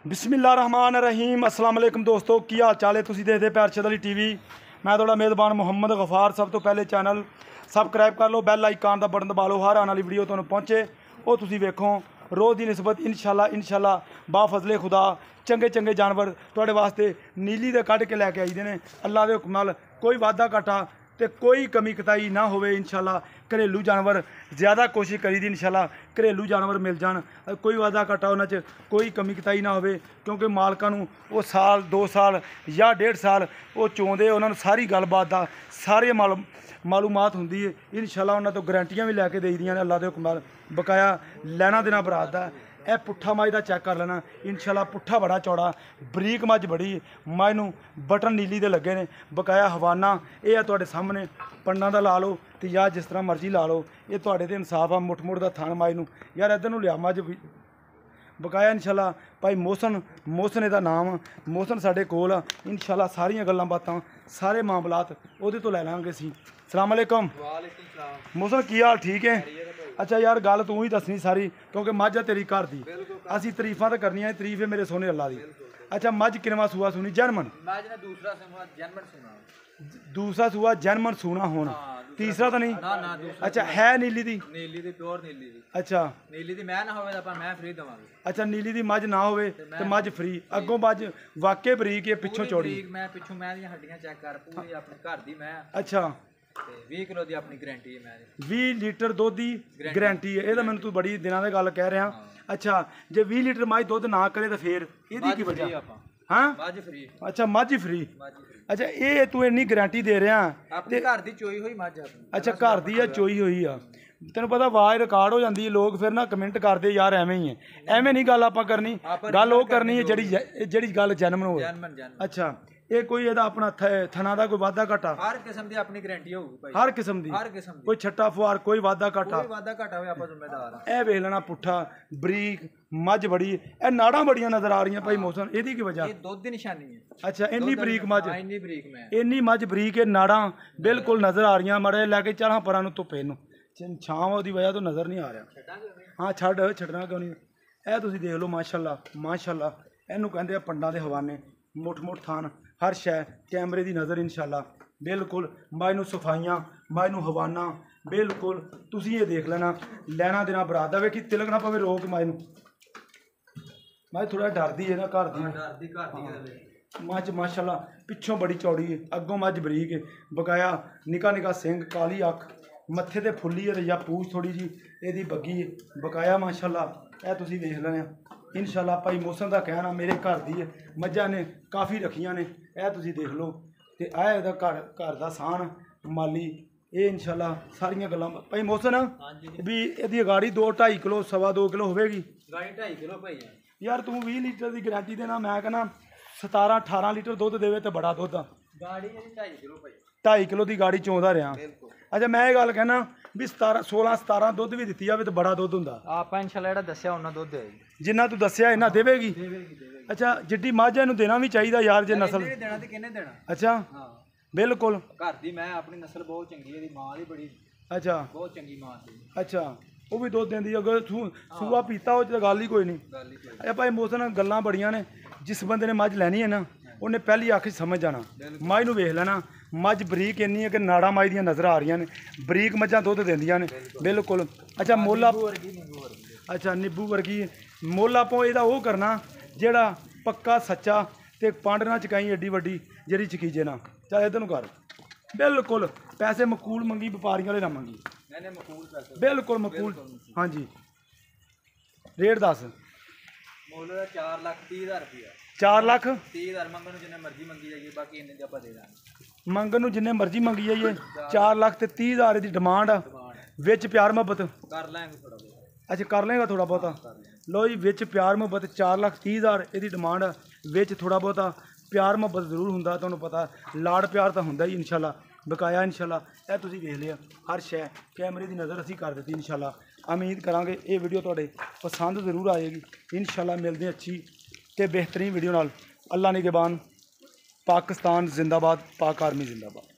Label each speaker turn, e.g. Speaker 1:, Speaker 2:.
Speaker 1: बिस्मिल्लाहिर्रहमानिर्रहीम अस्सलाम वालेकुम दोस्तों की हाल चाल है। तुसीं देखदे पे अरशद अली टीवी। मैं तुहाडा मेज़बान मुहम्मद गफार। सब तो पहले चैनल सबसक्राइब कर लो, बैल आइकन का बटन दबा लो, हर आने वाली वीडियो तुहानूं पहुँचे वो तुसीं वेखो। रोज़ की निस्बत इंशाल्लाह बाफजले खुदा चंगे चंगे जानवर तुहाडे वास्ते नीली दे कढ़ के लैके आईदे ने। अल्लाह के हुक्म नाल कोई वाधा घाटा तो कोई कमी कताई ना होवे। इंशाल्लाह घरेलू जानवर ज़्यादा कोशिश करी दी इंशाल्लाह घरेलू जानवर मिल जान, कोई वाधा घाटा उन्हां कोई कमी कताई ना होवे, क्योंकि मालकां नूं वो साल 2 साल या 1.5 साल वो चोंदे, उन्हां नूं सारी गलबात दा सारे मालूमात हुंदी है। इंशाल्लाह उन्हां तो गारंटियां भी लैके देई दियां ने अल्लाह दे हुक्म नाल। बकाया लैना देना बरात दा ए पुट्ठा मज का चैक कर लेना इंशाल्लाह। पुट्ठा बड़ा चौड़ा बरीक मज बड़ी मज नूं बटन नीली दे लगे ने। बकाया हवाना ये है तुहाडे सामने, पन्ना दा ला लो तो या जिस तरह मर्जी ला लो, ये तुहाडे ते इंसाफ आ। मुठ मुठ दा थान मज नूं यार इधर नूं लिया मज बकाया इंशाल्लाह। भाई मोहसन इहदा नाम आ, मोहसन साडे कोल आ। इंशाल्लाह सारियां गल्लां बातां सारे मामलात उहदे तो लै लांगे असीं। सलाम अलैकुम मोहसन, की हाल? ठीक है। अच्छा यार गल तू ही दसनी सारी, क्योंकि मझ है तेरी घर दी, असीं तरीफां तो करनियां, तरीफ है मेरे सोने अल्लाह दी। अच्छा मझ किनवा सूआ सुनी? जनमन दूसरा सूआ जनमन सूना होना, तीसरा तो नहीं? अच्छा है नीली दी? अच्छा
Speaker 2: नीली दी मैं ना होवे तां मैं फ्री दवांगे।
Speaker 1: अच्छा नीली दी मझ ना होवे ते मझ फ्री। अगों मझ वाकई बरीक है, पिछों चौड़ी।
Speaker 2: मैं पिछों मैं दी हड्डियां चेक कर, पूरी अपने घर दी मैं।
Speaker 1: अच्छा
Speaker 2: 20 किलो दी अपनी गारंटी है। मैं
Speaker 1: 20 लीटर दुध की गारंटी है। ये तो मैंने तू बड़ी दिनों की गल कह रहा। अच्छा जे 20 लीटर मझ दुध ना करे तो फिर ये की वजह? हाँ
Speaker 2: फ्री।
Speaker 1: अच्छा मझ फ्री। अच्छा ये तू इन्नी गारंटी दे रहा
Speaker 2: अपने घर दी चोई हुई मझ?
Speaker 1: अच्छा घर दी चोई हुई आ। तेन पता आवाज़ रिकॉर्ड हो जाती है, लोग फिर ना कमेंट करते यार एवें ही है। एवें नहीं गल आपां करनी, गल वो करनी है ਜਿਹੜੀ गल जन्म होवे। अच्छा ये कोई ਇਹਦਾ अपना थना का कोई वाधा घाटा?
Speaker 2: हर किस्म की अपनी गारंटी होगी भाई,
Speaker 1: हर किस्म की कोई छट्टा फुहार कोई वाधा घाटा?
Speaker 2: कोई वाधा घाटा होवे आपां जिम्मेदार हां।
Speaker 1: ए वेख लेना पुट्ठा बरीक मझ बड़ी, ए नाड़ां बड़ियां नजर आ रही भाई मौसम, ਇਹਦੀ की वजह?
Speaker 2: ये दुध की निशानी है।
Speaker 1: अच्छा इन्नी बरीक मझ,
Speaker 2: इन्नी बरीक मैं
Speaker 1: इन्नी मझ बरीक है, नाड़ां बिल्कुल नजर आ रही मड़े लैके चल हाँ परां नूं धुप्पे नूं छां ਉਹਦੀ वजह तो नज़र नहीं आ रहा। हाँ छड्डना क्यों नहीं। ਇਹ ਤੁਸੀਂ देख लो माशाअल्लाह ਇਹਨੂੰ ਕਹਿੰਦੇ ਆ ਪੰਡਾਂ ਦੇ ਹਵਾਨੇ। मुठ थान हर शै कैमरे की नज़र इंशाल्लाह बिल्कुल। मज नूं सफाइयां मज नूं हवाना बिल्कुल तुसीं ये देख लेना। लैना देना बरात दा वेखी तिलक ना पवे रोक मज नूं। मज थोड़ा डरदी है ना घर दी मझ माशाअल्लाह। पिछों बड़ी चौड़ी है, अगों मझ बरीक है। बकाया निका निका सिंग, काली अख, मत्थे ते फुल्ली है या पूछ थोड़ी जी ਇਹਦੀ बग्गी है। बकाया माशाअल्लाह ਇਹ ਤੁਸੀਂ देख लेना इंशाल्लाह। भाई मौसम का कहना मेरे घर दी है, मझां ने काफ़ी रखियां ने। यह तुसीं देख लो तो आह इहदा घर का साण माली ये इंशाल्लाह सारियां गल्लां। भाई मौसम भी इहदी गाड़ी 2-2.5 किलो 2.5 किलो होगी।
Speaker 2: गाड़ी 2.5 किलो भाई
Speaker 1: यार तू 20 लीटर की गारंटी देना, मैं कहना 17-18 लीटर दुध देवे तो बड़ा दुध आ।
Speaker 2: गाड़ी 2.5 किलो भाई,
Speaker 1: 2.5 किलो की गाड़ी चौंदा रहा। अच्छा मैं ये गल कहना भी 16-17 दुध भी दिती जाए तो बड़ा दुध हुंदा।
Speaker 2: आपां इंशाल्लाह जेहड़ा दस्सिया उन्ना दुध देगी,
Speaker 1: जिन्ना तू दस्सिया इन्ना देवेगी। अच्छा जिड्डी मझ इहनूं देना भी चाहिए यार जे नस्ल
Speaker 2: देना ते किन्ने देना।
Speaker 1: अच्छा
Speaker 2: हां
Speaker 1: बिल्कुल
Speaker 2: घर दी मैं अपनी नस्ल बहुत चंगी है, मां दी बड़ी
Speaker 1: अच्छा
Speaker 2: बहुत चंगी मां सी।
Speaker 1: अच्छा वो भी दुध देंदी, अगर सूआ पीता हो तो गल ही कोई नहीं। अच्छा भाई मौसम गल्लां बड़ियां ने। जिस बंदे ने मझ लैनी है ना उन्हें पहली अख समझ जाना। मझ नूं वेख लेना, मझ बरीक इन्नी है कि नाड़ा मझ दियां नज़र आ रही ने, बरीक मझां दुध देंदियां ने बिल्कुल। अच्छा मुੱਲ अच्छा नींबू वर्गी मुੱਲ आपों ਇਹਦਾ ਉਹ करना ਜਿਹੜਾ पक्का सच्चा ते पंड ना चकाई एड्डी वड्डी ਜਿਹੜੀ चकीजे ना। चल इधर कर बिल्कुल पैसे मकूल मंगी, व्यापारियों वाले ना मंगी बिल्कुल मकूल। हाँ जी रेट दस।
Speaker 2: मुੱਲ 4,30,000 रुपया।
Speaker 1: 4,30,000
Speaker 2: मंगन जिन्ने मर्जी मंगी जाइए, बाकी इन्ने दी आपां दे दांगे।
Speaker 1: मंगन नूं जिन्ने मर्जी मंगी जाइए। 4,30,000 की डिमांड विच प्यार मुहब्बत
Speaker 2: कर लेंगे थोड़ा बहुत।
Speaker 1: अच्छा कर लेगा थोड़ा बहुता। लो जी विच प्यार मुहब्बत 4,30,000 ਇਹਦੀ डिमांड विच थोड़ा बहुता प्यार मुहब्बत जरूर हुंदा, तुहानूं पता लाड़ प्यार तो हुंदा ही इंशाल्लाह। बकाया इंशाल्लाह ਇਹ ਤੁਸੀਂ ਵੇਖ लिया हर शै कैमरे की नज़र असीं कर दी इंशाल्लाह। उम्मीद करांगे ये वीडियो तुहाडे पसंद जरूर आएगी इंशाल्लाह। मिलते हैं अच्छी ते बेहतरीन वीडियो नाल। अल्लाह निगहबान। पाकिस्तान जिंदाबाद, पाक आर्मी जिंदाबाद।